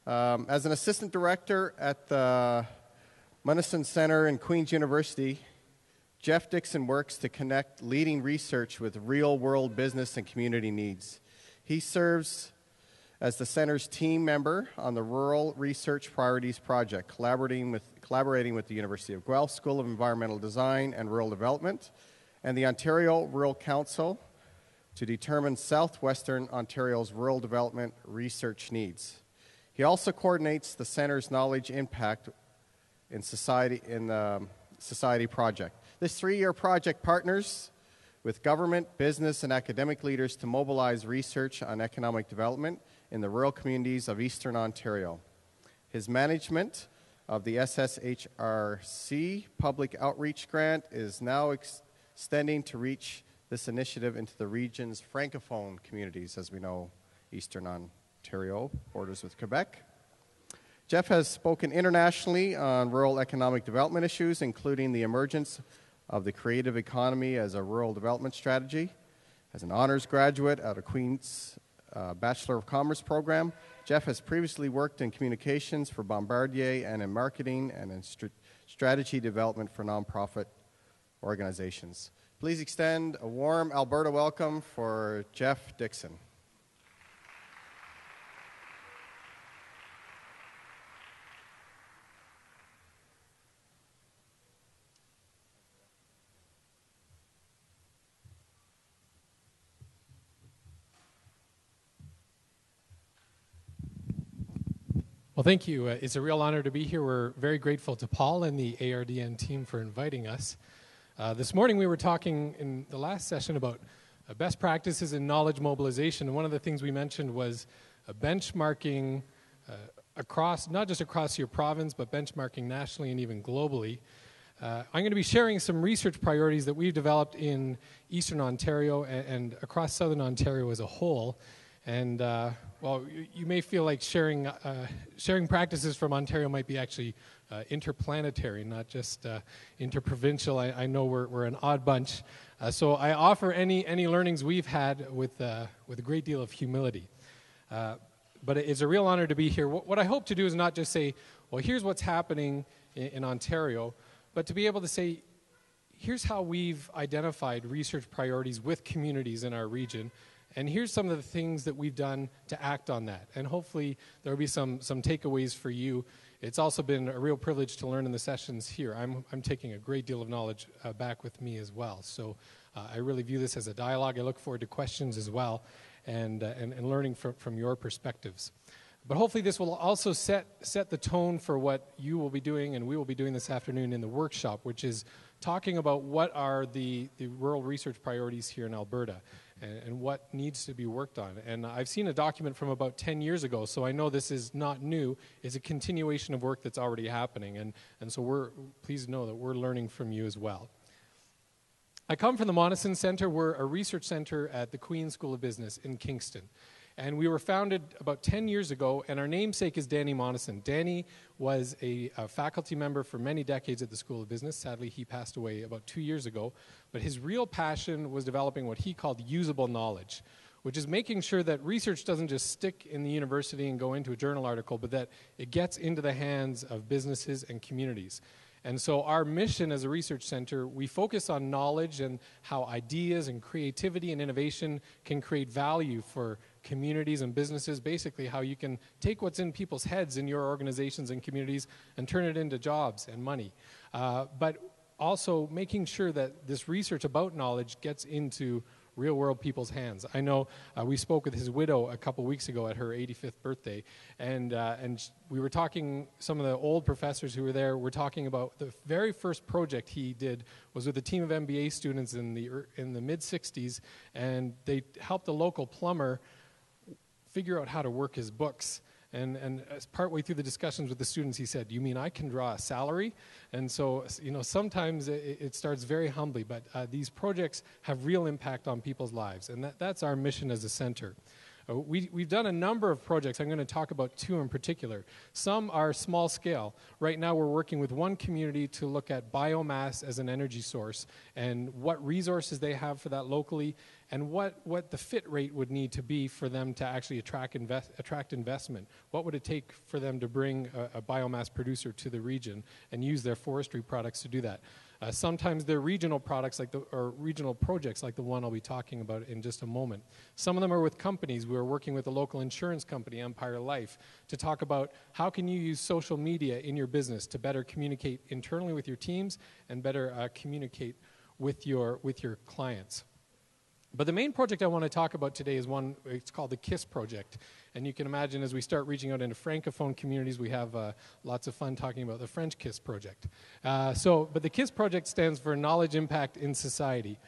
As an assistant director at the Munison Center in Queen's University, Jeff Dixon works to connect leading research with real-world business and community needs. He serves as the center's team member on the Rural Research Priorities Project, collaborating with the University of Guelph School of Environmental Design and Rural Development and the Ontario Rural Council to determine southwestern Ontario's rural development research needs. He also coordinates the center's knowledge impact in society project. This 3-year project partners with government, business, and academic leaders to mobilize research on economic development in the rural communities of Eastern Ontario. His management of the SSHRC Public Outreach Grant is now extending to reach this initiative into the region's francophone communities. As we know, Eastern Ontario borders with Quebec. Jeff has spoken internationally on rural economic development issues, including the emergence of the creative economy as a rural development strategy. As an honors graduate at a Queen's Bachelor of Commerce program, Jeff has previously worked in communications for Bombardier and in marketing and in strategy development for nonprofit organizations. Please extend a warm Alberta welcome for Jeff Dixon. Well, thank you. It's a real honor to be here. We're very grateful to Paul and the ARDN team for inviting us. This morning we were talking in the last session about best practices in knowledge mobilization, and one of the things we mentioned was benchmarking across, not just across your province, but benchmarking nationally and even globally. I'm going to be sharing some research priorities that we've developed in Eastern Ontario and across Southern Ontario as a whole. And well, you may feel like sharing practices from Ontario might be actually interplanetary, not just interprovincial. I know we're an odd bunch, so I offer any learnings we've had with a great deal of humility. But it's a real honor to be here. What I hope to do is not just say, well, here's what's happening in Ontario, but to be able to say, here's how we've identified research priorities with communities in our region. And here's some of the things that we've done to act on that. And hopefully there will be some takeaways for you. It's also been a real privilege to learn in the sessions here. I'm taking a great deal of knowledge back with me as well. So I really view this as a dialogue. I look forward to questions as well and learning from your perspectives. But hopefully this will also set the tone for what you will be doing and we will be doing this afternoon in the workshop, which is talking about what are the rural research priorities here in Alberta and what needs to be worked on. And I've seen a document from about 10 years ago, so I know this is not new. It's a continuation of work that's already happening, and so please know that we're learning from you as well. I come from the Munison Center. We're a research center at the Queen's School of Business in Kingston. And we were founded about 10 years ago, and our namesake is Danny Monison. Danny was a faculty member for many decades at the School of Business. Sadly, he passed away about 2 years ago. But his real passion was developing what he called usable knowledge, which is making sure that research doesn't just stick in the university and go into a journal article, but that it gets into the hands of businesses and communities. And so our mission as a research center, we focus on knowledge and how ideas and creativity and innovation can create value for communities and businesses, basically how you can take what's in people's heads in your organizations and communities and turn it into jobs and money. But also making sure that this research about knowledge gets into real-world people's hands. I know we spoke with his widow a couple weeks ago at her 85th birthday, and we were talking, some of the old professors who were there were talking about the very first project he did was with a team of MBA students in the mid-60s, and they helped a local plumber figure out how to work his books. And as partway through the discussions with the students, he said, "You mean I can draw a salary?" And so, sometimes it starts very humbly, but these projects have real impact on people's lives, and that's our mission as a center. We've done a number of projects. I'm going to talk about two in particular. Some are small scale. Right now we're working with one community to look at biomass as an energy source and what resources they have for that locally and what the fit rate would need to be for them to actually attract investment. What would it take for them to bring a biomass producer to the region and use their forestry products to do that? Sometimes they're regional products or regional projects like the one I'll be talking about in just a moment. Some of them are with companies. We were working with a local insurance company, Empire Life, to talk about how can you use social media in your business to better communicate internally with your teams and better communicate with your clients. But the main project I want to talk about today is one, it's called the KISS project. And you can imagine as we start reaching out into Francophone communities, we have lots of fun talking about the French KISS project. But the KISS project stands for Knowledge Impact in Society.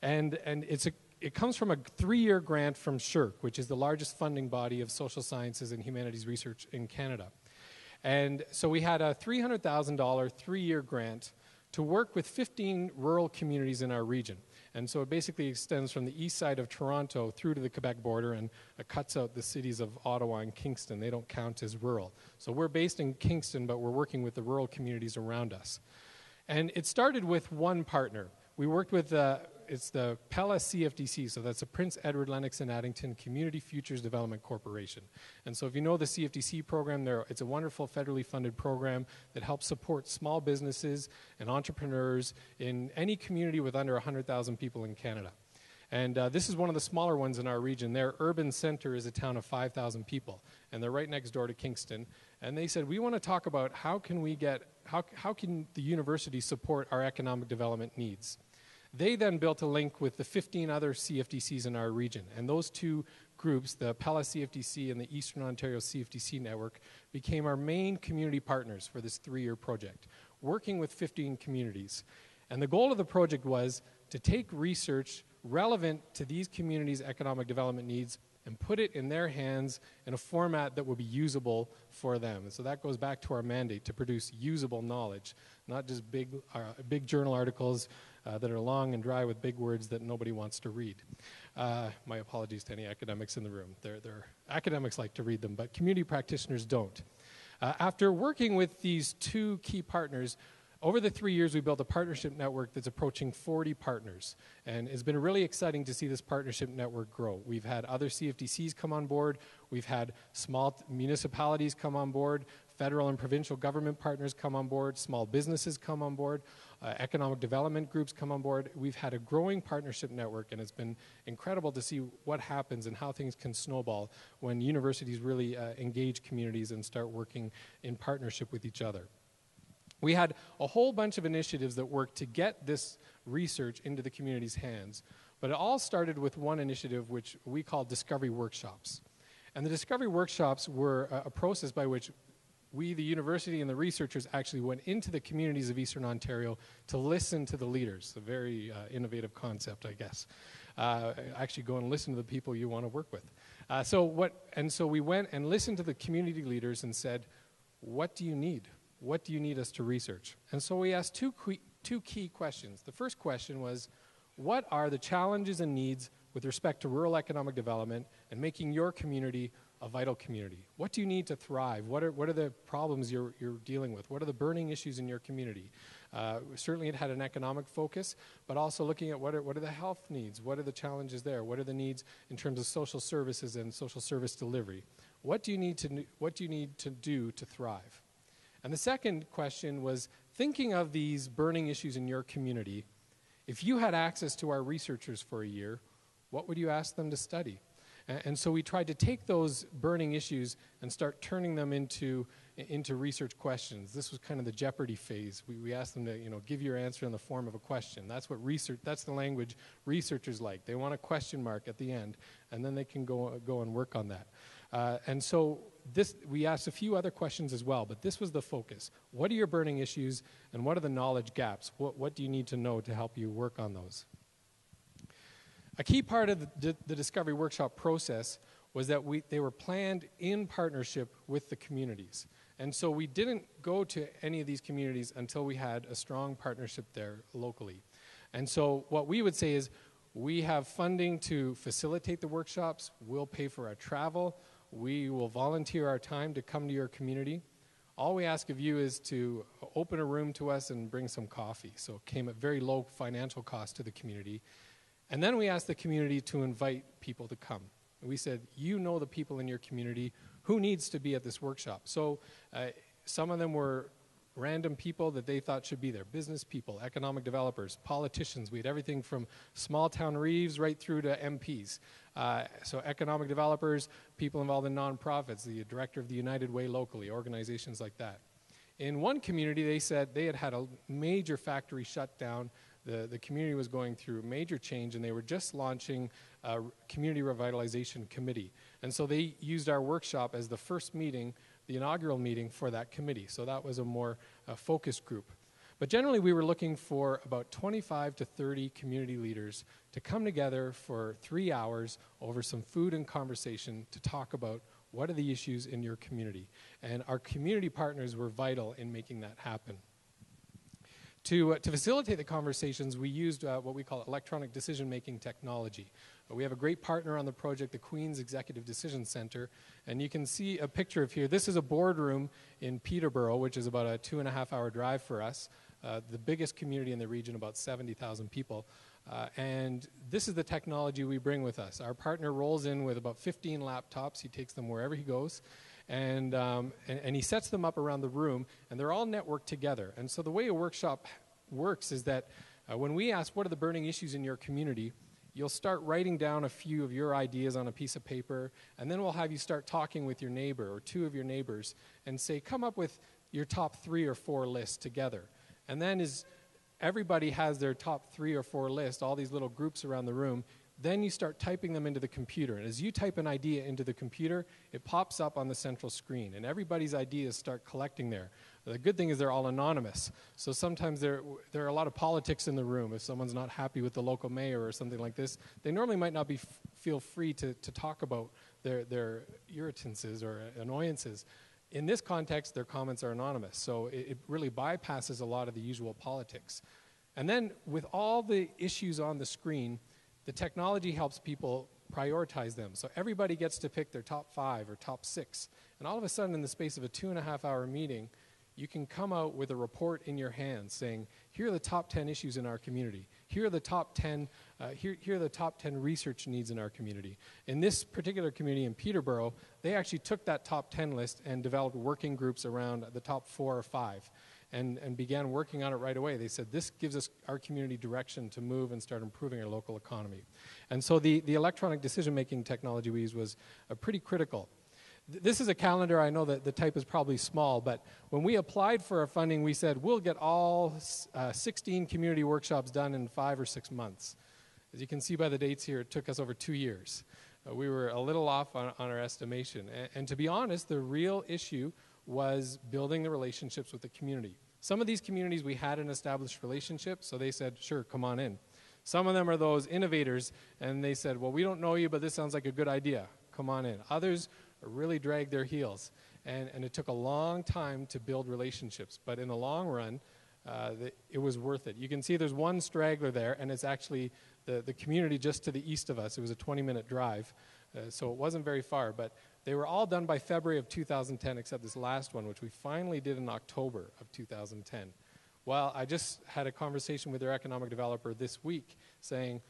And it comes from a 3-year grant from SSHRC, which is the largest funding body of social sciences and humanities research in Canada. And so we had a $300,000 3-year grant to work with 15 rural communities in our region. And so it basically extends from the east side of Toronto through to the Quebec border, and it cuts out the cities of Ottawa and Kingston. They don't count as rural. So we're based in Kingston, but we're working with the rural communities around us. And it started with one partner. We worked with, it's the Pella CFDC, so that's the Prince Edward Lennox and Addington Community Futures Development Corporation. And so if you know the CFDC program, it's a wonderful federally funded program that helps support small businesses and entrepreneurs in any community with under 100,000 people in Canada. And this is one of the smaller ones in our region. Their urban center is a town of 5,000 people, and they're right next door to Kingston. And they said, we want to talk about how can the university support our economic development needs. They then built a link with the 15 other CFDCs in our region. And those two groups, the Pella CFDC and the Eastern Ontario CFDC Network, became our main community partners for this 3-year project, working with 15 communities. And the goal of the project was to take research relevant to these communities' economic development needs and put it in their hands in a format that will be usable for them. And so that goes back to our mandate to produce usable knowledge, not just big journal articles that are long and dry with big words that nobody wants to read. My apologies to any academics in the room. Academics like to read them, but community practitioners don't. After working with these two key partners, over the 3 years, we built a partnership network that's approaching 40 partners. And it's been really exciting to see this partnership network grow. We've had other CFDCs come on board. We've had small municipalities come on board, federal and provincial government partners come on board, small businesses come on board, economic development groups come on board. We've had a growing partnership network, and it's been incredible to see what happens and how things can snowball when universities really engage communities and start working in partnership with each other. We had a whole bunch of initiatives that worked to get this research into the community's hands, but it all started with one initiative which we call Discovery Workshops. And the Discovery Workshops were a process by which we, the university and the researchers, actually went into the communities of Eastern Ontario to listen to the leaders. A very innovative concept, I guess. Actually go and listen to the people you want to work with. So we went and listened to the community leaders and said, what do you need? What do you need us to research? And so we asked two key questions. The first question was, what are the challenges and needs with respect to rural economic development and making your community a vital community? What do you need to thrive? What are the problems you're dealing with? What are the burning issues in your community? Certainly it had an economic focus, but also looking at what are the health needs? What are the challenges there? What are the needs in terms of social services and social service delivery? What do you need to do to thrive? And the second question was, thinking of these burning issues in your community, if you had access to our researchers for a year, what would you ask them to study? And so we tried to take those burning issues and start turning them into research questions. This was kind of the Jeopardy phase. We asked them to, give your answer in the form of a question. That's the language researchers like. They want a question mark at the end, and then they can go and work on that. And so we asked a few other questions as well, but this was the focus. What are your burning issues, and what are the knowledge gaps? What do you need to know to help you work on those? A key part of the Discovery Workshop process was that they were planned in partnership with the communities. And so we didn't go to any of these communities until we had a strong partnership there locally. And so what we would say is, we have funding to facilitate the workshops. We'll pay for our travel. We will volunteer our time to come to your community. All we ask of you is to open a room to us and bring some coffee. So it came at very low financial cost to the community. And then we asked the community to invite people to come. And we said, you know the people in your community, who needs to be at this workshop? So some of them were random people that they thought should be there, business people, economic developers, politicians. We had everything from small town reeves right through to MPs. So economic developers, people involved in nonprofits, the director of the United Way locally, organizations like that. In one community, they said they had a major factory shut down. The community was going through major change, and they were just launching a community revitalization committee. And so they used our workshop as the first meeting, the inaugural meeting for that committee. So that was a more focused group. But generally, we were looking for about 25 to 30 community leaders to come together for 3 hours over some food and conversation to talk about what are the issues in your community. And our community partners were vital in making that happen. To facilitate the conversations, we used what we call electronic decision-making technology. We have a great partner on the project, the Queen's Executive Decision Center, and you can see a picture of here. This is a boardroom in Peterborough, which is about a 2.5-hour drive for us, the biggest community in the region, about 70,000 people. And this is the technology we bring with us. Our partner rolls in with about 15 laptops. He takes them wherever he goes. And he sets them up around the room, and they're all networked together. And so the way a workshop works is that when we ask what are the burning issues in your community, you'll start writing down a few of your ideas on a piece of paper, and then we'll have you start talking with your neighbor or two of your neighbors and say, come up with your top 3 or 4 lists together. And then as everybody has their top 3 or 4 lists, all these little groups around the room, then you start typing them into the computer. And as you type an idea into the computer, it pops up on the central screen. And everybody's ideas start collecting there. The good thing is they're all anonymous. So sometimes there are a lot of politics in the room. If someone's not happy with the local mayor or something like this, they normally might not feel free to talk about their irritances or annoyances. In this context, their comments are anonymous. So it really bypasses a lot of the usual politics. And then with all the issues on the screen, the technology helps people prioritize them. So everybody gets to pick their top 5 or top 6. And all of a sudden, in the space of a 2.5-hour meeting, you can come out with a report in your hands saying, here are the top 10 issues in our community. Here are the top 10, here are the top 10 research needs in our community. In this particular community in Peterborough, they actually took that top 10 list and developed working groups around the top 4 or 5. And began working on it right away. They said, this gives us our community direction to move and start improving our local economy. And so the electronic decision-making technology we used was pretty critical. This is a calendar. I know that the type is probably small, but when we applied for our funding, we said, we'll get all 16 community workshops done in 5 or 6 months. As you can see by the dates here, it took us over 2 years. We were a little off on our estimation. And to be honest, the real issue was building the relationships with the community. Some of these communities we had an established relationship, so they said, sure, come on in. Some of them are those innovators, and they said, well, we don't know you, but this sounds like a good idea. Come on in. Others really dragged their heels, and it took a long time to build relationships, but in the long run, it was worth it. You can see there's one straggler there, and it's actually the community just to the east of us. It was a 20-minute drive, so it wasn't very far, but they were all done by February of 2010, except this last one, which we finally did in October of 2010. Well, I just had a conversation with their economic developer this week saying,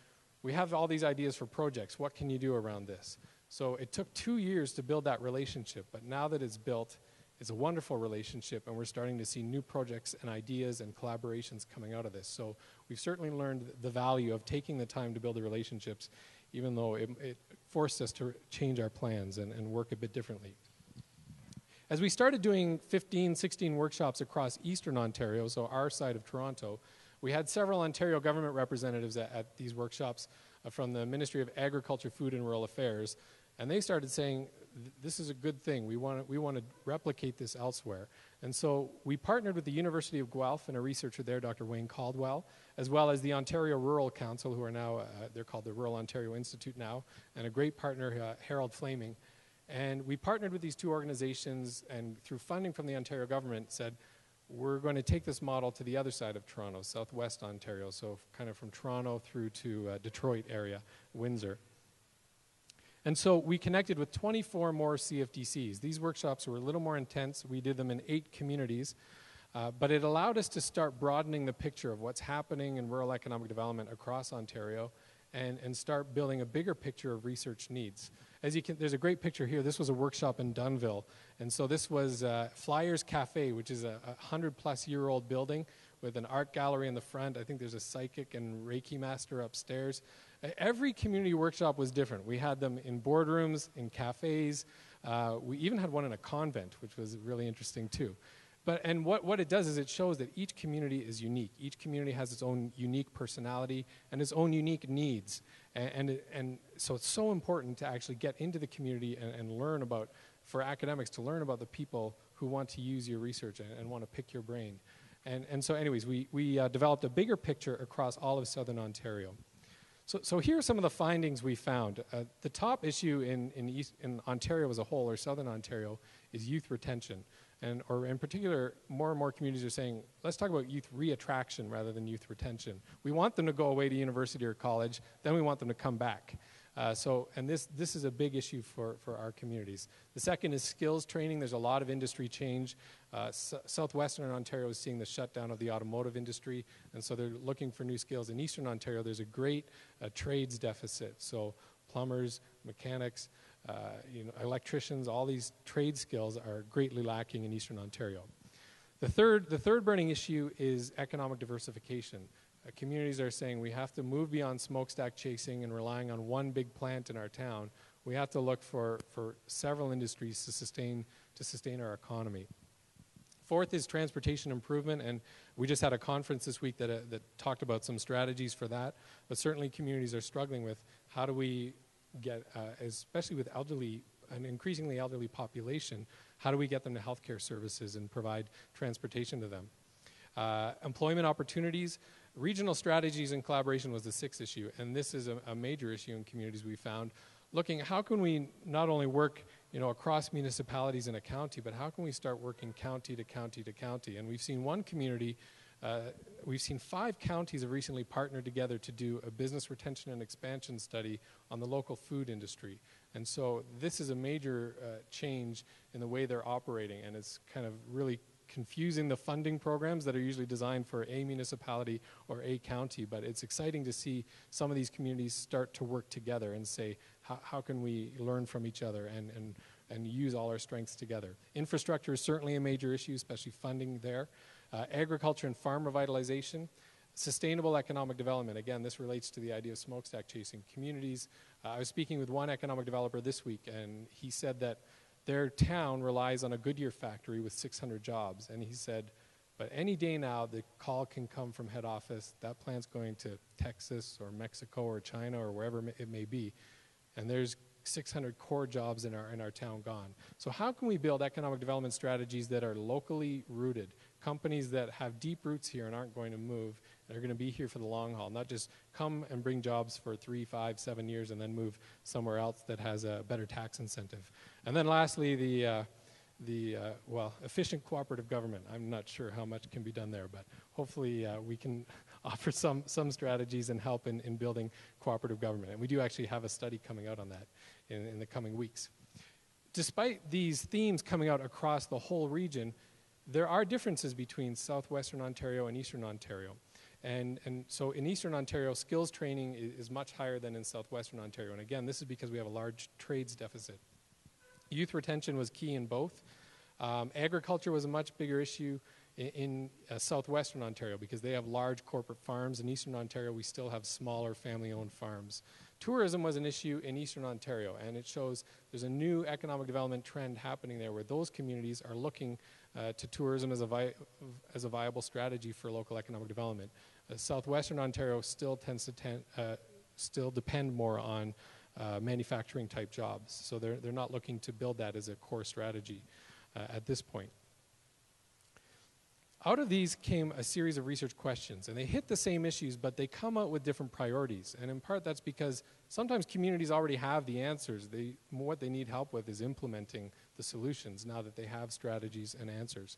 we have all these ideas for projects. What can you do around this? So it took 2 years to build that relationship, but now that it's built, it's a wonderful relationship, and we're starting to see new projects and ideas and collaborations coming out of this. So we've certainly learned the value of taking the time to build the relationships, even though it forced us to change our plans and work a bit differently. As we started doing 15, 16 workshops across Eastern Ontario, so our side of Toronto, we had several Ontario government representatives at these workshops from the Ministry of Agriculture, Food and Rural Affairs, and they started saying, this is a good thing. We want to replicate this elsewhere. And so we partnered with the University of Guelph and a researcher there, Dr. Wayne Caldwell, as well as the Ontario Rural Council, who are now, they're called the Rural Ontario Institute now, and a great partner, Harold Flaming. And we partnered with these two organizations, and through funding from the Ontario government, said, we're going to take this model to the other side of Toronto, southwest Ontario, so kind of from Toronto through to Detroit area, Windsor. And so we connected with 24 more CFDCs. These workshops were a little more intense. We did them in 8 communities, but it allowed us to start broadening the picture of what's happening in rural economic development across Ontario and start building a bigger picture of research needs. There's a great picture here. This was a workshop in Dunnville. And so this was Flyers Cafe, which is a 100-plus-year-old building with an art gallery in the front. I think there's a psychic and Reiki master upstairs. Every community workshop was different. We had them in boardrooms, in cafes. We even had one in a convent, which was really interesting too. And what it does is it shows that each community is unique. Each community has its own unique personality and its own unique needs. And so it's so important to actually get into the community and learn about, for academics, to learn about the people who want to use your research and want to pick your brain. And so anyways, we developed a bigger picture across all of Southern Ontario. So here are some of the findings we found. The top issue in Ontario as a whole, or Southern Ontario, is youth retention. Or in particular, more and more communities are saying, let's talk about youth reattraction rather than youth retention. We want them to go away to university or college, then we want them to come back. This is a big issue for our communities. The second is skills training. There's a lot of industry change. Southwestern Ontario is seeing the shutdown of the automotive industry, and so they're looking for new skills. In Eastern Ontario, there's a great trades deficit. So plumbers, mechanics, electricians, all these trade skills are greatly lacking in Eastern Ontario. The third burning issue is economic diversification. Communities are saying we have to move beyond smokestack chasing and relying on one big plant in our town. We have to look for several industries to sustain our economy. Fourth is transportation improvement, and we just had a conference this week that talked about some strategies for that, but certainly communities are struggling with how do we get, especially with an increasingly elderly population, how do we get them to healthcare services and provide transportation to them? Employment opportunities, regional strategies and collaboration was the sixth issue, and this is a major issue in communities we found. Looking at how can we not only work across municipalities in a county, but how can we start working county to county to county? And we've seen one community, we've seen 5 counties have recently partnered together to do a business retention and expansion study on the local food industry. And so this is a major change in the way they're operating, and it's kind of really confusing the funding programs that are usually designed for a municipality or a county, but it's exciting to see some of these communities start to work together and say, how can we learn from each other and use all our strengths together. Infrastructure is certainly a major issue, especially funding there. Agriculture and farm revitalization. Sustainable economic development. Again, this relates to the idea of smokestack chasing. Communities, I was speaking with one economic developer this week, and he said that their town relies on a Goodyear factory with 600 jobs. And he said, but any day now, the call can come from head office. That plant's going to Texas or Mexico or China or wherever it may be. And there's 600 core jobs in our town gone. So how can we build economic development strategies that are locally rooted? Companies that have deep roots here and aren't going to move, and are going to be here for the long haul, not just come and bring jobs for 3, 5, 7 years and then move somewhere else that has a better tax incentive. And then lastly, the efficient cooperative government. I'm not sure how much can be done there, but hopefully we can offer some strategies and help in building cooperative government. And we do actually have a study coming out on that in the coming weeks. Despite these themes coming out across the whole region, there are differences between Southwestern Ontario and Eastern Ontario. And so in Eastern Ontario, skills training is much higher than in Southwestern Ontario. And again, this is because we have a large trades deficit. Youth retention was key in both. Agriculture was a much bigger issue in Southwestern Ontario because they have large corporate farms. In Eastern Ontario, we still have smaller family-owned farms. Tourism was an issue in Eastern Ontario, and it shows there's a new economic development trend happening there where those communities are looking to tourism as a viable strategy for local economic development. Southwestern Ontario still tends to still depend more on manufacturing type jobs, so they're not looking to build that as a core strategy at this point. Out of these came a series of research questions, and they hit the same issues, but they come out with different priorities. And in part, that's because sometimes communities already have the answers. What they need help with is implementing the solutions now that they have strategies and answers.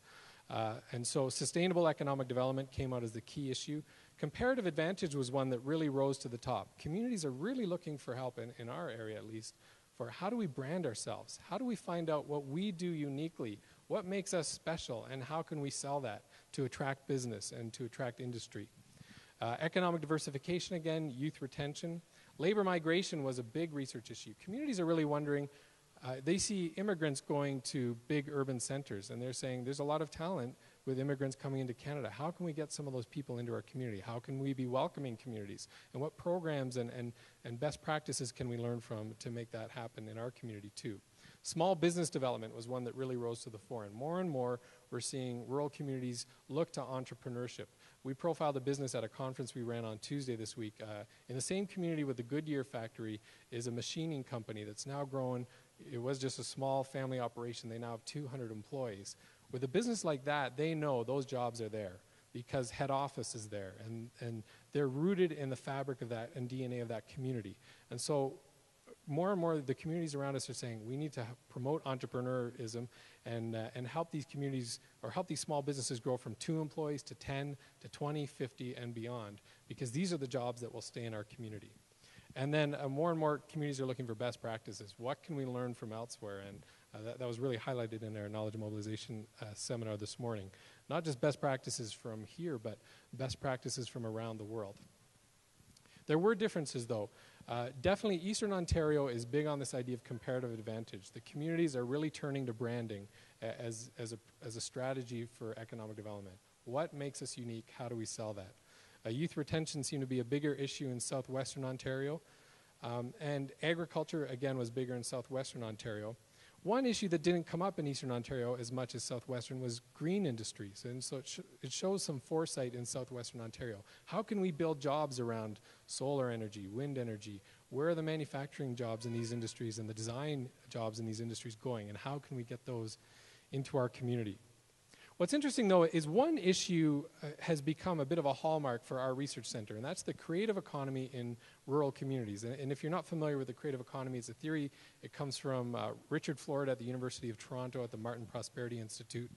And so sustainable economic development came out as the key issue. Comparative advantage was one that really rose to the top. Communities are really looking for help, in our area at least, for how do we brand ourselves? How do we find out what we do uniquely? What makes us special, and how can we sell that to attract business and to attract industry? Economic diversification, again, youth retention. Labor migration was a big research issue. Communities are really wondering, they see immigrants going to big urban centers, and they're saying there's a lot of talent with immigrants coming into Canada. How can we get some of those people into our community? How can we be welcoming communities? And what programs and best practices can we learn from to make that happen in our community too? Small business development was one that really rose to the fore, and more we're seeing rural communities look to entrepreneurship. We profiled a business at a conference we ran on Tuesday this week. In the same community with the Goodyear factory is a machining company that's now grown. It was just a small family operation. They now have 200 employees. With a business like that, they know those jobs are there because head office is there, and they're rooted in the fabric of that and DNA of that community. And so more and more the communities around us are saying we need to promote entrepreneurism and help these communities or help these small businesses grow from 2 employees to 10 to 20, 50 and beyond, because these are the jobs that will stay in our community. And then more and more communities are looking for best practices. What can we learn from elsewhere? And that was really highlighted in our knowledge mobilization seminar this morning. Not just best practices from here, but best practices from around the world. There were differences, though. Definitely Eastern Ontario is big on this idea of comparative advantage. The communities are really turning to branding as a strategy for economic development. What makes us unique? How do we sell that? Youth retention seemed to be a bigger issue in southwestern Ontario. And agriculture, again, was bigger in southwestern Ontario. One issue that didn't come up in Eastern Ontario as much as southwestern was green industries. And so it shows some foresight in southwestern Ontario. How can we build jobs around solar energy, wind energy? Where are the manufacturing jobs in these industries and the design jobs in these industries going? And how can we get those into our community? What's interesting, though, is one issue has become a bit of a hallmark for our research center, and that's the creative economy in rural communities. And if you're not familiar with the creative economy, it's a theory. It comes from Richard Florida at the University of Toronto at the Martin Prosperity Institute.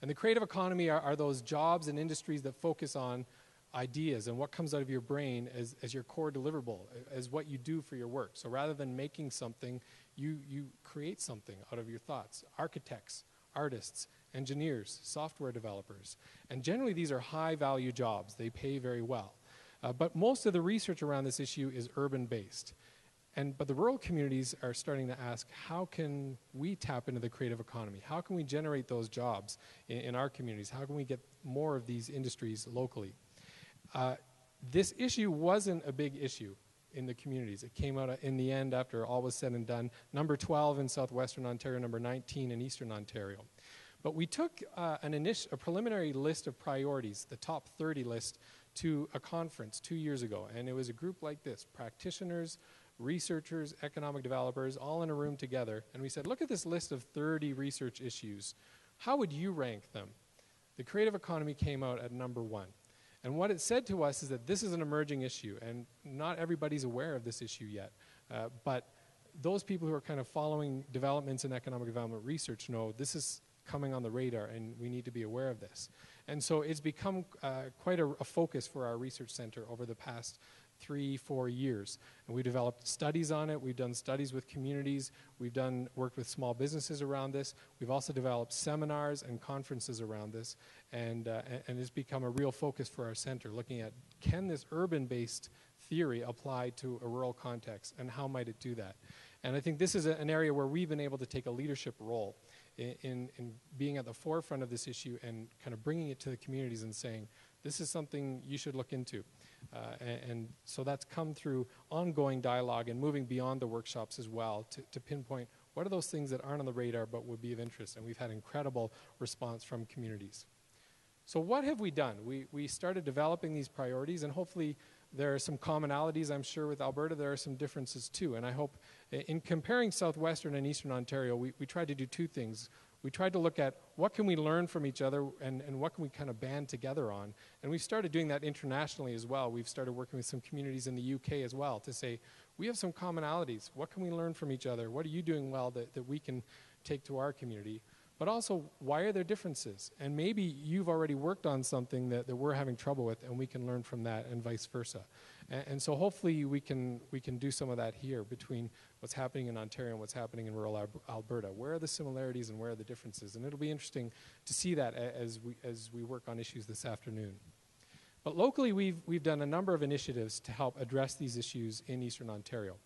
And the creative economy are those jobs and industries that focus on ideas and what comes out of your brain as your core deliverable, as what you do for your work. So rather than making something, you create something out of your thoughts. Architects, artists, engineers, software developers. And generally these are high-value jobs. They pay very well. But most of the research around this issue is urban-based. But the rural communities are starting to ask, how can we tap into the creative economy? How can we generate those jobs in our communities? How can we get more of these industries locally? This issue wasn't a big issue in the communities. It came out in the end after all was said and done. Number 12 in southwestern Ontario, number 19 in eastern Ontario. But we took a preliminary list of priorities, the top 30 list, to a conference 2 years ago. And it was a group like this, practitioners, researchers, economic developers, all in a room together. And we said, look at this list of 30 research issues. How would you rank them? The creative economy came out at number 1. And what it said to us is that this is an emerging issue, and not everybody's aware of this issue yet. But those people who are kind of following developments in economic development research know this is coming on the radar, and we need to be aware of this. And so it's become quite a focus for our research center over the past 3-4 years. And we developed studies on it. We've done studies with communities. We've worked with small businesses around this. We've also developed seminars and conferences around this. And it's become a real focus for our center, looking at, can this urban-based theory apply to a rural context, and how might it do that? And I think this is an area where we've been able to take a leadership role in being at the forefront of this issue and kind of bringing it to the communities and saying, this is something you should look into. And so that's come through ongoing dialogue and moving beyond the workshops as well to pinpoint what are those things that aren't on the radar but would be of interest. And we've had incredible response from communities. So what have we done? We started developing these priorities, and hopefully there are some commonalities, I'm sure, with Alberta. There are some differences too. And I hope in comparing southwestern and eastern Ontario, we tried to do 2 things. We tried to look at what can we learn from each other and what can we kind of band together on. And we've started doing that internationally as well. We've started working with some communities in the UK as well to say, we have some commonalities. What can we learn from each other? What are you doing well that we can take to our community? But also, why are there differences? And maybe you've already worked on something that we're having trouble with, and we can learn from that, and vice versa. And so hopefully we can do some of that here between what's happening in Ontario and what's happening in rural Alberta. Where are the similarities and where are the differences? And it'll be interesting to see that as we work on issues this afternoon. But locally, we've done a number of initiatives to help address these issues in Eastern Ontario.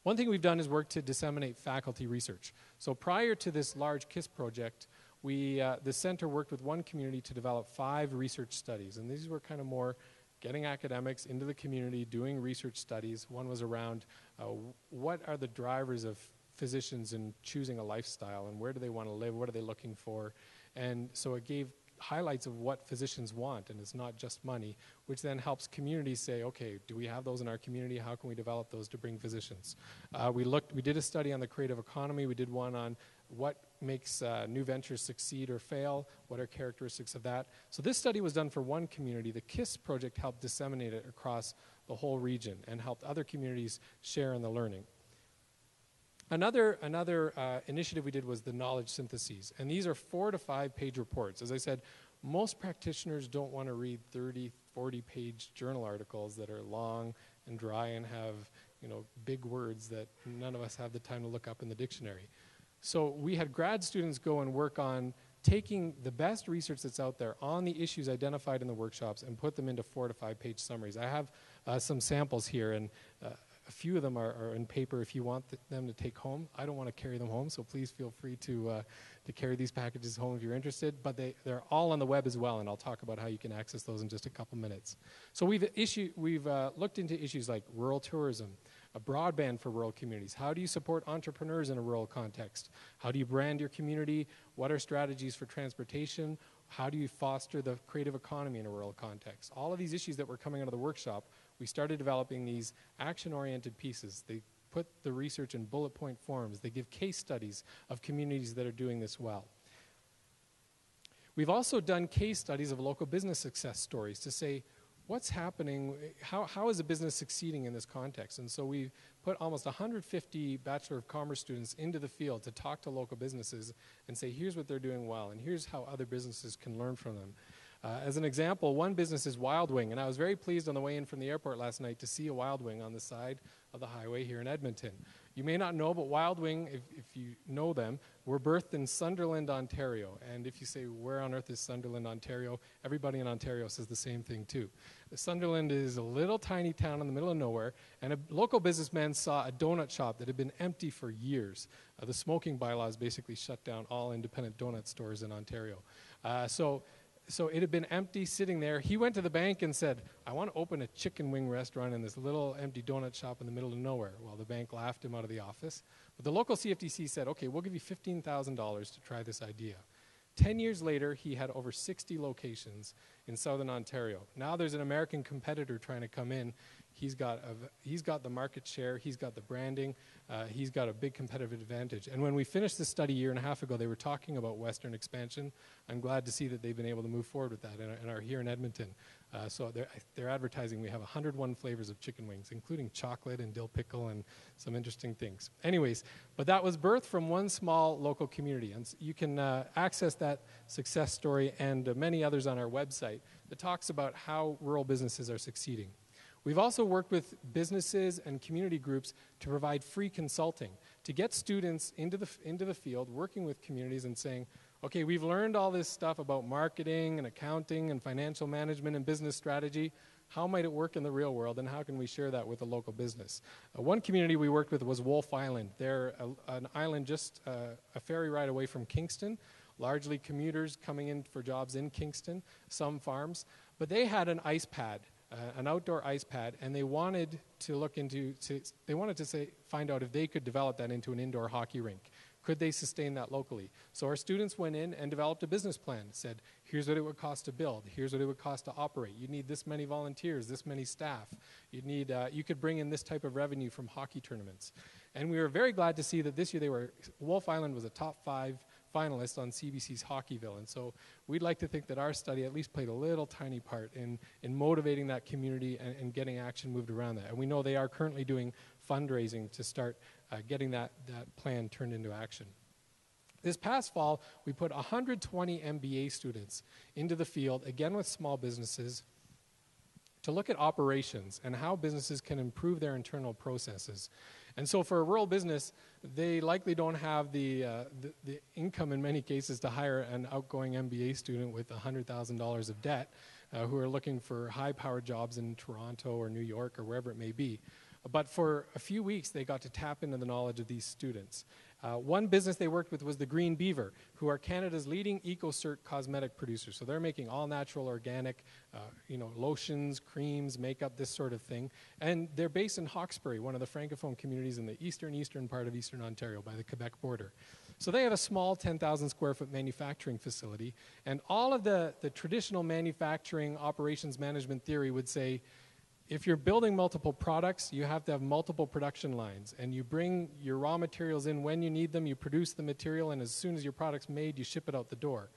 One thing we've done is work to disseminate faculty research. So prior to this large KISS project, the center worked with one community to develop 5 research studies. And these were kind of more getting academics into the community, doing research studies. One was around what are the drivers of physicians in choosing a lifestyle, and where do they want to live, what are they looking for. And so it gave highlights of what physicians want, and it's not just money, which then helps communities say, okay, do we have those in our community? How can we develop those to bring physicians? We did a study on the creative economy. We did one on what makes new ventures succeed or fail, what are characteristics of that. So this study was done for one community. The KISS project helped disseminate it across the whole region and helped other communities share in the learning. Another initiative we did was the knowledge syntheses, and these are 4 to 5 page reports. As I said, most practitioners don't want to read 30, 40-page journal articles that are long and dry and have, big words that none of us have the time to look up in the dictionary. So we had grad students go and work on taking the best research that's out there on the issues identified in the workshops and put them into 4 to 5 page summaries. I have some samples here, and a few of them are in paper if you want them to take home. I don't want to carry them home, so please feel free to carry these packages home if you're interested. But they're all on the web as well, and I'll talk about how you can access those in just a couple minutes. So we've looked into issues like rural tourism, a broadband for rural communities. How do you support entrepreneurs in a rural context? How do you brand your community? What are strategies for transportation? How do you foster the creative economy in a rural context? All of these issues that were coming out of the workshop, we started developing these action-oriented pieces. They put the research in bullet point forms. They give case studies of communities that are doing this well. We've also done case studies of local business success stories to say, what's happening, how is a business succeeding in this context? And so we put almost 150 Bachelor of Commerce students into the field to talk to local businesses and say, here's what they're doing well, and here's how other businesses can learn from them. As an example, one business is Wild Wing, and I was very pleased on the way in from the airport last night to see a Wild Wing on the side of the highway here in Edmonton. You may not know, but Wild Wing, if you know them, were birthed in Sunderland, Ontario. And if you say, where on earth is Sunderland, Ontario? Everybody in Ontario says the same thing too. Sunderland is a little tiny town in the middle of nowhere, and a local businessman saw a donut shop that had been empty for years. The smoking bylaws basically shut down all independent donut stores in Ontario. So it had been empty, sitting there. He went to the bank and said, I want to open a chicken wing restaurant in this little empty donut shop in the middle of nowhere. Well, the bank laughed him out of the office. But the local CFTC said, okay, we'll give you $15,000 to try this idea. 10 years later, he had over 60 locations in southern Ontario. Now there's an American competitor trying to come in. He's got the market share, he's got the branding, he's got a big competitive advantage. And when we finished this study a year and a half ago, they were talking about Western expansion. I'm glad to see that they've been able to move forward with that and are here in Edmonton. So they're advertising we have 101 flavors of chicken wings, including chocolate and dill pickle and some interesting things. Anyways, but that was birthed from one small local community. And you can access that success story and many others on our website that talks about how rural businesses are succeeding. We've also worked with businesses and community groups to provide free consulting, to get students into the field, working with communities and saying, okay, we've learned all this stuff about marketing and accounting and financial management and business strategy. How might it work in the real world, and how can we share that with a local business? One community we worked with was Wolf Island. They're an island just a ferry ride away from Kingston, largely commuters coming in for jobs in Kingston, some farms. But they had an ice pad. An outdoor ice pad, and they wanted to find out if they could develop that into an indoor hockey rink. Could they sustain that locally? So our students went in and developed a business plan. Said, here's what it would cost to build. Here's what it would cost to operate. You'd need this many volunteers, this many staff. You could bring in this type of revenue from hockey tournaments. And we were very glad to see that this year Wolf Island was a top 5 finalist on CBC's Hockeyville. And so we'd like to think that our study at least played a little tiny part in motivating that community and getting action moved around that. And we know they are currently doing fundraising to start getting that plan turned into action. This past fall, we put 120 MBA students into the field, again with small businesses, to look at operations and how businesses can improve their internal processes. And so for a rural business, they likely don't have the income in many cases to hire an outgoing MBA student with $100,000 of debt. who are looking for high-powered jobs in Toronto or New York or wherever it may be. But for a few weeks, they got to tap into the knowledge of these students. One business they worked with was the Green Beaver, who are Canada's leading EcoCert cosmetic producer. So they're making all-natural, organic, lotions, creams, makeup, this sort of thing. And they're based in Hawkesbury, one of the Francophone communities in the eastern part of Eastern Ontario by the Quebec border. So they have a small 10,000 square foot manufacturing facility. And all of the traditional manufacturing operations management theory would say, if you're building multiple products, you have to have multiple production lines, and you bring your raw materials in when you need them, you produce the material, and as soon as your product's made, you ship it out the door.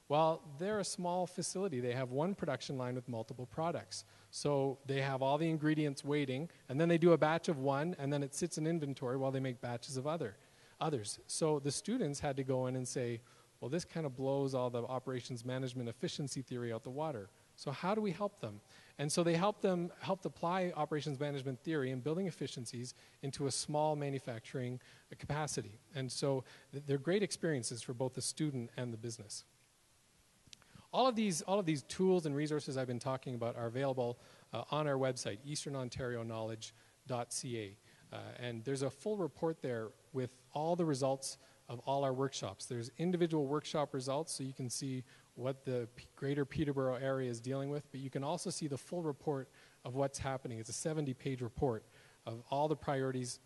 Well, they're a small facility. They have one production line with multiple products. So they have all the ingredients waiting, and then they do a batch of one, and then it sits in inventory while they make batches of others. So the students had to go in and say, well, this kind of blows all the operations management efficiency theory out the water. So how do we help them? And so they helped apply operations management theory and building efficiencies into a small manufacturing capacity. And so they're great experiences for both the student and the business. All of these tools and resources I've been talking about are available on our website, easternontarionowledge.ca. And there's a full report there with all the results of all our workshops. There's individual workshop results, so you can see what the greater Peterborough area is dealing with, but you can also see the full report of what's happening. It's a 70-page report of all the priorities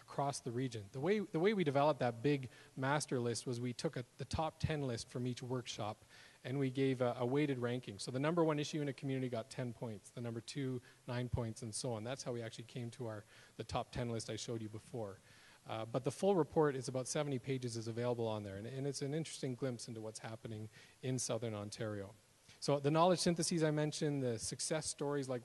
across the region. The way we developed that big master list was we took the top 10 list from each workshop, and we gave a weighted ranking. So the number one issue in a community got 10 points, the number two, 9 points, and so on. That's how we actually came to the top 10 list I showed you before. But the full report is about 70 pages, is available on there, and it's an interesting glimpse into what's happening in Southern Ontario. So the knowledge syntheses I mentioned, the success stories like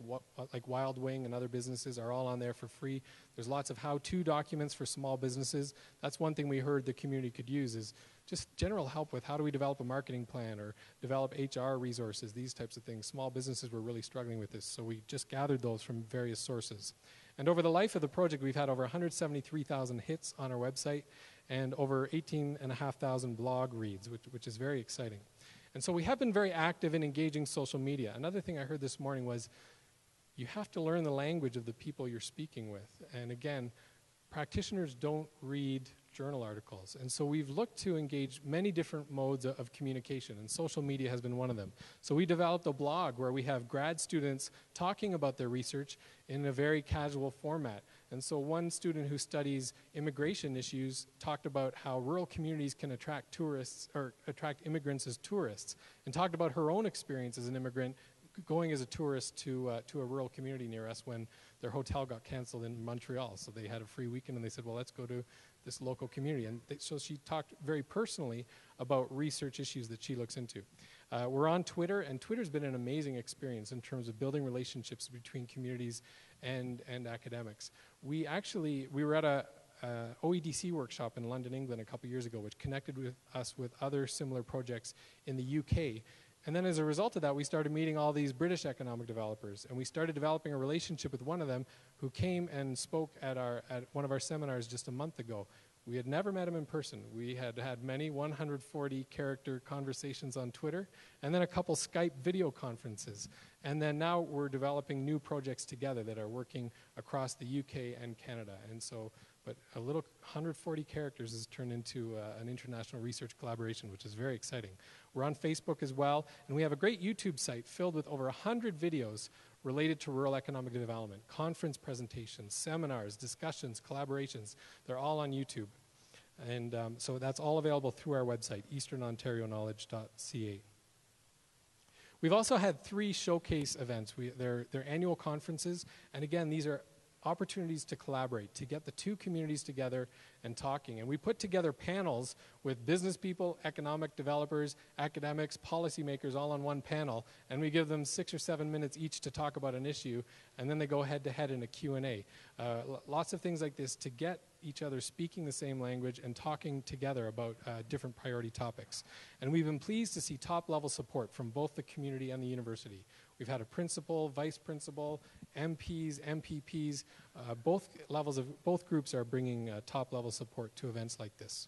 Wild Wing and other businesses are all on there for free. There's lots of how-to documents for small businesses. That's one thing we heard the community could use, is just general help with how do we develop a marketing plan or develop HR resources, these types of things. Small businesses were really struggling with this, so we just gathered those from various sources. And over the life of the project, we've had over 173,000 hits on our website and over 18,500 blog reads, which is very exciting. And so we have been very active in engaging social media. Another thing I heard this morning was you have to learn the language of the people you're speaking with. And again, practitioners don't read journal articles. And so we've looked to engage many different modes of communication, and social media has been one of them. So we developed a blog where we have grad students talking about their research in a very casual format. And so one student who studies immigration issues talked about how rural communities can attract tourists or attract immigrants as tourists, and talked about her own experience as an immigrant going as a tourist to a rural community near us when their hotel got canceled in Montreal. So they had a free weekend, and they said, well, let's go to this local community. And so she talked very personally about research issues that she looks into. We're on Twitter, and Twitter's been an amazing experience in terms of building relationships between communities and academics. We were at a OEDC workshop in London, England a couple years ago, which connected us with other similar projects in the UK. And then as a result of that, we started meeting all these British economic developers, and we started developing a relationship with one of them who came and spoke at one of our seminars just a month ago. We had never met him in person. We had had many 140-character conversations on Twitter, and then a couple Skype video conferences. And then now we're developing new projects together that are working across the UK and Canada. And so, but a little 140 characters has turned into an international research collaboration, which is very exciting. We're on Facebook as well, and we have a great YouTube site filled with over 100 videos related to rural economic development, conference presentations, seminars, discussions, collaborations. They're all on YouTube. And so that's all available through our website, easternontarionowledge.ca. We've also had 3 showcase events. They're annual conferences, and again, these are opportunities to collaborate, to get the two communities together and talking. And we put together panels with business people, economic developers, academics, policymakers all on one panel, and we give them 6 or 7 minutes each to talk about an issue, and then they go head-to-head in a Q&A. Lots of things like this to get each other speaking the same language and talking together about different priority topics. And we've been pleased to see top-level support from both the community and the university. We've had a principal, vice principal, MPs, MPPs, both groups are bringing top-level support to events like this.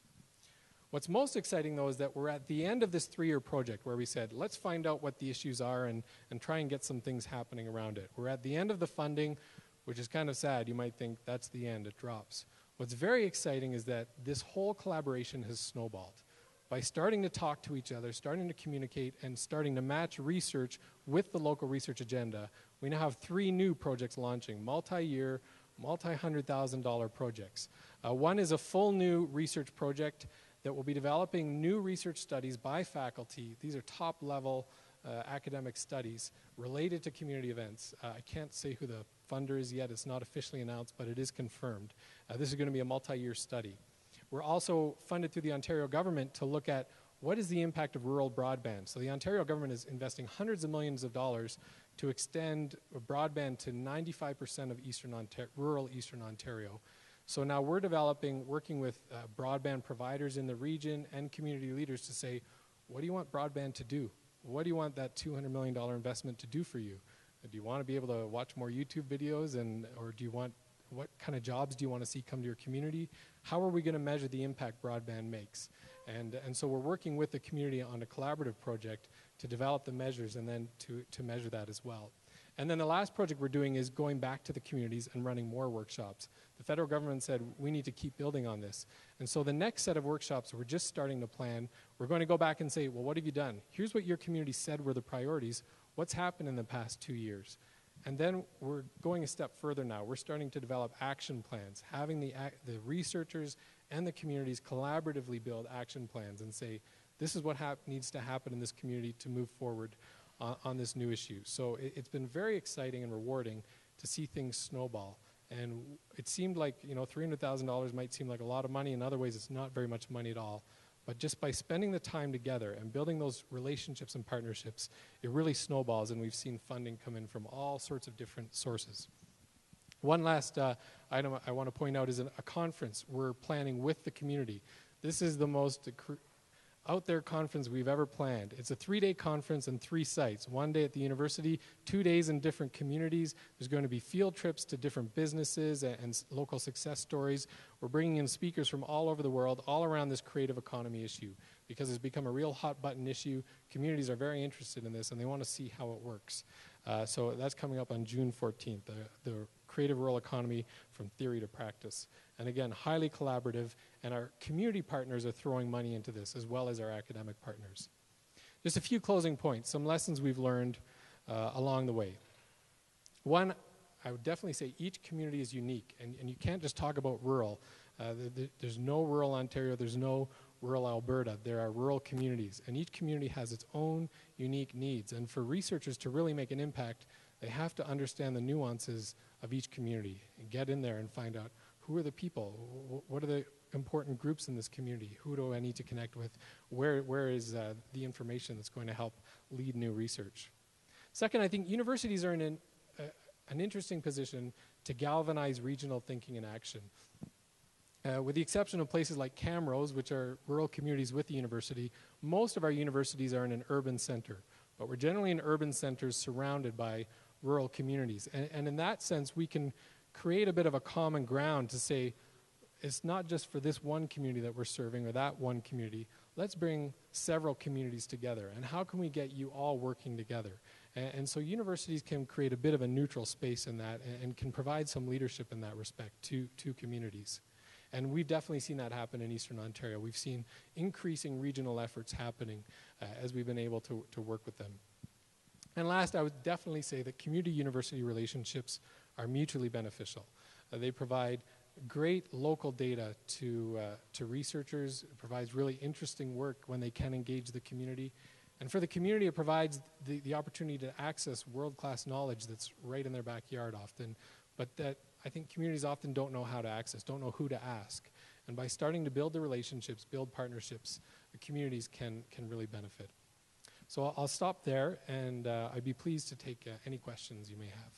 What's most exciting, though, is that we're at the end of this 3-year project where we said, let's find out what the issues are and try and get some things happening around it. We're at the end of the funding, which is kind of sad. You might think that's the end, it drops. What's very exciting is that this whole collaboration has snowballed. By starting to talk to each other, starting to communicate, and starting to match research with the local research agenda, we now have 3 new projects launching, multi-year, multi-$100,000 projects. One is a full new research project that will be developing new research studies by faculty. These are top-level academic studies related to community events. I can't say who the funder is yet. It's not officially announced, but it is confirmed. This is going to be a multi-year study. We're also funded through the Ontario government to look at what is the impact of rural broadband. So the Ontario government is investing hundreds of millions of dollars to extend broadband to 95% of rural Eastern Ontario. So now we're developing, working with broadband providers in the region and community leaders to say, what do you want broadband to do? What do you want that $200 million investment to do for you? Do you want to be able to watch more YouTube videos, or do you want, what kind of jobs do you want to see come to your community? How are we going to measure the impact broadband makes? And so we're working with the community on a collaborative project to develop the measures and then to measure that as well. And then the last project we're doing is going back to the communities and running more workshops. The federal government said we need to keep building on this. And so the next set of workshops we're just starting to plan, we're going to go back and say, well, what have you done? Here's what your community said were the priorities. What's happened in the past 2 years? And then we're going a step further now. We're starting to develop action plans, having the researchers and the communities collaboratively build action plans and say, this is what needs to happen in this community to move forward on this new issue. So it's been very exciting and rewarding to see things snowball. And it seemed like, $300,000 might seem like a lot of money. In other ways, it's not very much money at all. But just by spending the time together and building those relationships and partnerships, it really snowballs, and we've seen funding come in from all sorts of different sources. One last item I want to point out is a conference we're planning with the community. This is the most out there conference we've ever planned. It's a 3-day conference and 3 sites. 1 day at the university, 2 days in different communities. There's going to be field trips to different businesses and local success stories. We're bringing in speakers from all over the world, all around this creative economy issue, because it's become a real hot button issue. Communities are very interested in this and they want to see how it works. So that's coming up on June 14th, the creative rural economy from theory to practice. And again, highly collaborative, and our community partners are throwing money into this, as well as our academic partners. Just a few closing points, some lessons we've learned along the way. One, I would definitely say each community is unique, and you can't just talk about rural. There's no rural Ontario, there's no rural Alberta. There are rural communities, and each community has its own unique needs. And for researchers to really make an impact, they have to understand the nuances of each community and get in there and find out who are the people, what are the important groups in this community, who do I need to connect with, where is the information that's going to help lead new research. Second, I think universities are in an interesting position to galvanize regional thinking and action. With the exception of places like Camrose, which are rural communities with the university, most of our universities are in an urban center, but we're generally in urban centers surrounded by rural communities. And in that sense, we can create a bit of a common ground to say, it's not just for this one community that we're serving or that one community. Let's bring several communities together. And how can we get you all working together? And so universities can create a bit of a neutral space in that and can provide some leadership in that respect to communities. And we've definitely seen that happen in Eastern Ontario. We've seen increasing regional efforts happening as we've been able to work with them. And last, I would definitely say that community-university relationships are mutually beneficial. They provide great local data to researchers. It provides really interesting work when they can engage the community. And for the community, it provides the opportunity to access world-class knowledge that's right in their backyard often, but that I think communities often don't know how to access, don't know who to ask. And by starting to build the relationships, build partnerships, the communities can really benefit. So I'll stop there, and I'd be pleased to take any questions you may have.